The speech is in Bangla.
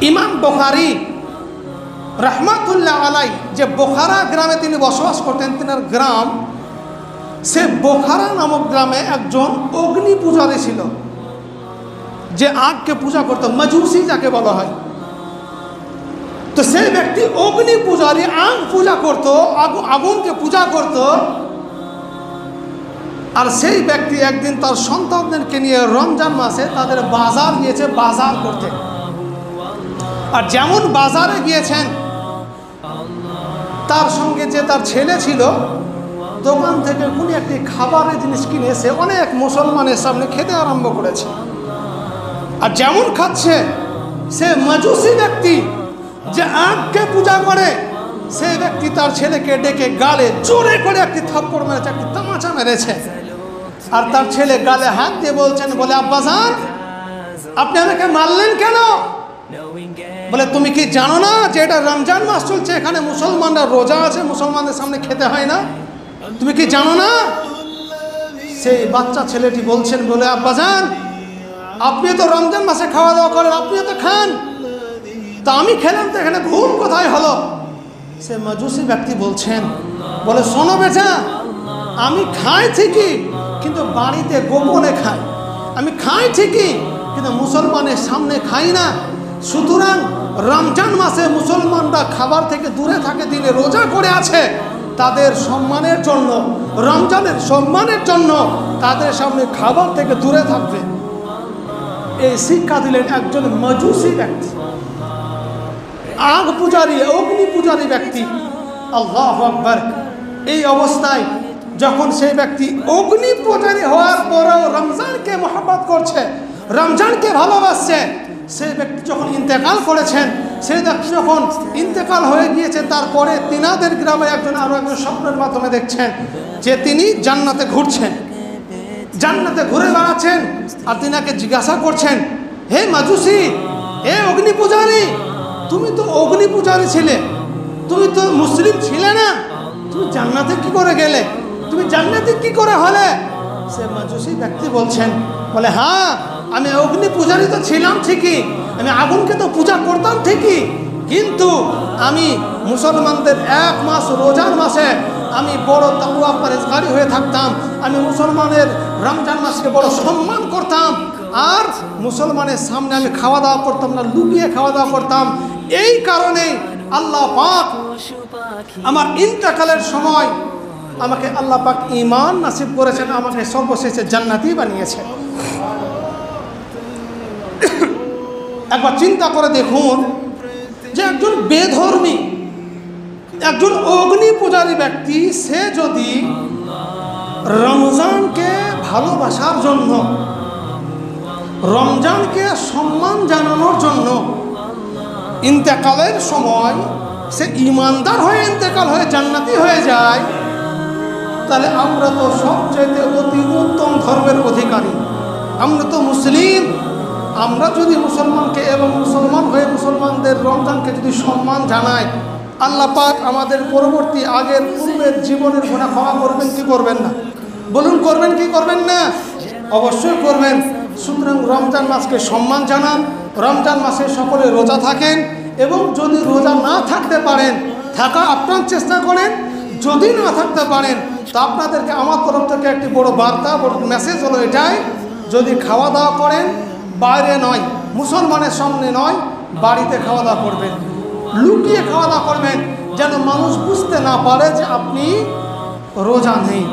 ইমাম বুখারী রহমাতুল্লাহ আলাই যে বোখারা গ্রামে তিনি বসবাস করতেন, তিনার গ্রাম সে বোখারা নামক গ্রামে একজন অগ্নি পূজারী ছিল, যে আগকে পূজা করত, মাজুসি যাকে বলা হয়। তো সেই ব্যক্তি অগ্নি পূজারী আগ পূজা করত, আগুনকে পূজা করত। আর সেই ব্যক্তি একদিন তার সন্তানদেরকে নিয়ে রমজান মাসে তাদের বাজার গিয়েছে বাজার করতে। আর যেমন বাজারে গিয়েছেন, তার সঙ্গে যে তার ছেলে ছিল দোকান থেকে কোনো একটি খাবারের জিনিস কিনে এসে অনেক মুসলমানের সামনে খেতে আরম্ভ করেছে। আর যেমন খাচ্ছে, সে মাজুসি ব্যক্তি যে আগকে পূজা করে, সেই ব্যক্তি তার ছেলেকে ডেকে গালে জোরে করে একটি থাপ্পড় মেরেছে, একটি তামাচা মেরেছে। আর তার ছেলে গালে হাত দিয়ে বলছেন, বলে আব্বাজান আপনি আমাকে মারলেন কেন? বলে তুমি কি জানো না যে এটা রমজান মাস চলছে, এখানে মুসলমানরা রোজা আছে, মুসলমানদের সামনে খেতে হয় না? তুমি কি জানো না? সেই বাচ্চা ছেলেটি বলছেন, বলে আব্বাজান আপনি তো রমজান মাসে খাওয়া দাওয়া করেন, আপনিও তো খান, তা আমি খেলাম তো এখানে ভুল কোথায় হলো? সে মাজুসি ব্যক্তি বলছেন, বলে শোনো বেটা, আমি খাই ঠিকই কিন্তু বাড়িতে গোপনে খাই, আমি খাই ঠিকই কিন্তু মুসলমানের সামনে খাই না। সুতরাং রমজান মাসে মুসলমানরা খাবার থেকে দূরে থাকে, দিনে রোজা করে আছে, তাদের সম্মানের জন্য, রমজানের সম্মানের জন্য তাদের সামনে খাবার থেকে দূরে থাকবে। এই শিক্ষা দিলেন একজন মাজুসি ব্যক্তি, আগ পূজারী, অগ্নি পূজারী ব্যক্তি। আল্লাহু আকবার। এই অবস্থায় যখন সেই ব্যক্তি অগ্নি পূজারী হওয়ার পরেও রমজানকে মহব্বত করছে, রমজানকে ভালোবাসছে, সেই ব্যক্তি যখন ইন্তেকাল করেছেন, সেই ব্যক্তি যখন ইন্তেকাল হয়ে গিয়েছে, তারপরে তিনাদের গ্রামে আরো একজন স্বপ্নের মাধ্যমে দেখছেন যে তিনি জান্নাতে ঘুরছেন, জান্নাতে ঘুরে বেড়াচ্ছেন। আর তিনাকে জিজ্ঞাসা করছেন, হে মাজুসি, হে অগ্নি পূজারী, তুমি তো অগ্নি পূজারী ছিলে, তুমি তো মুসলিম ছিলে না, তুমি জান্নাতে কি করে গেলে, তুমি জান্নাতে কি করে হলে? সে মাজুসি ব্যক্তি বলছেন, বলে হ্যাঁ আমি অগ্নি পূজারী তো ছিলাম ঠিকই, আমি আগুনকে তো পূজা করতাম ঠিকই, কিন্তু আমি মুসলমানদের এক মাস রোজার মাসে আমি বড় তাকওয়া পরহেজগারি হয়ে থাকতাম, আমি মুসলমানের রমজান মাসকে বড় সম্মান করতাম, আর মুসলমানের সামনে আমি খাওয়া দাওয়া করতাম না, লুকিয়ে খাওয়া দাওয়া করতাম। এই কারণেই আল্লাহ পাক আমার ইন্তেকালের সময় আমাকে আল্লাহ পাক ঈমান নসিব করেছেন, আমাকে সর্বশেষে জান্নাতি বানিয়েছেন। একবার চিন্তা করে দেখুন যে একজন বেধর্মী, একজন অগ্নি পূজারী ব্যক্তি, সে যদি রমজানকে ভালোবাসার জন্য, রমজানকে সম্মান জানানোর জন্য ইন্তেকালের সময় সে ইমানদার হয়ে ইন্তেকাল হয়ে জান্নাতি হয়ে যায়, তাহলে আমরা তো সবচেয়ে অতি উত্তম ধর্মের অধিকারী, আমরা তো মুসলিম। আমরা যদি মুসলমানকে এবং মুসলমান হয়ে মুসলমানদের রমজানকে যদি সম্মান জানাই, আল্লাহ পাক আমাদের পরবর্তী আগের পূর্বের জীবনের গুনাহ ক্ষমা করবেন কি করবেন না? বলুন করবেন কি করবেন না? অবশ্যই করবেন। সুতরাং রমজান মাসকে সম্মান জানান, রমজান মাসে সকলে রোজা থাকেন, এবং যদি রোজা না থাকতে পারেন, থাকা আপনার চেষ্টা করেন, যদি না থাকতে পারেন তো আপনাদেরকে আমার তরফ থেকে একটি বড় বার্তা, বড় মেসেজ হলো এটাই, যদি খাওয়া দাওয়া করেন বাইরে নয়, মুসলমানের সামনে নয়, বাড়িতে খাওয়া দাওয়া করবেন, লুকিয়ে খাওয়া দাওয়া করবেন, যেন মানুষ বুঝতে না পারে যে আপনি রোজা নেই।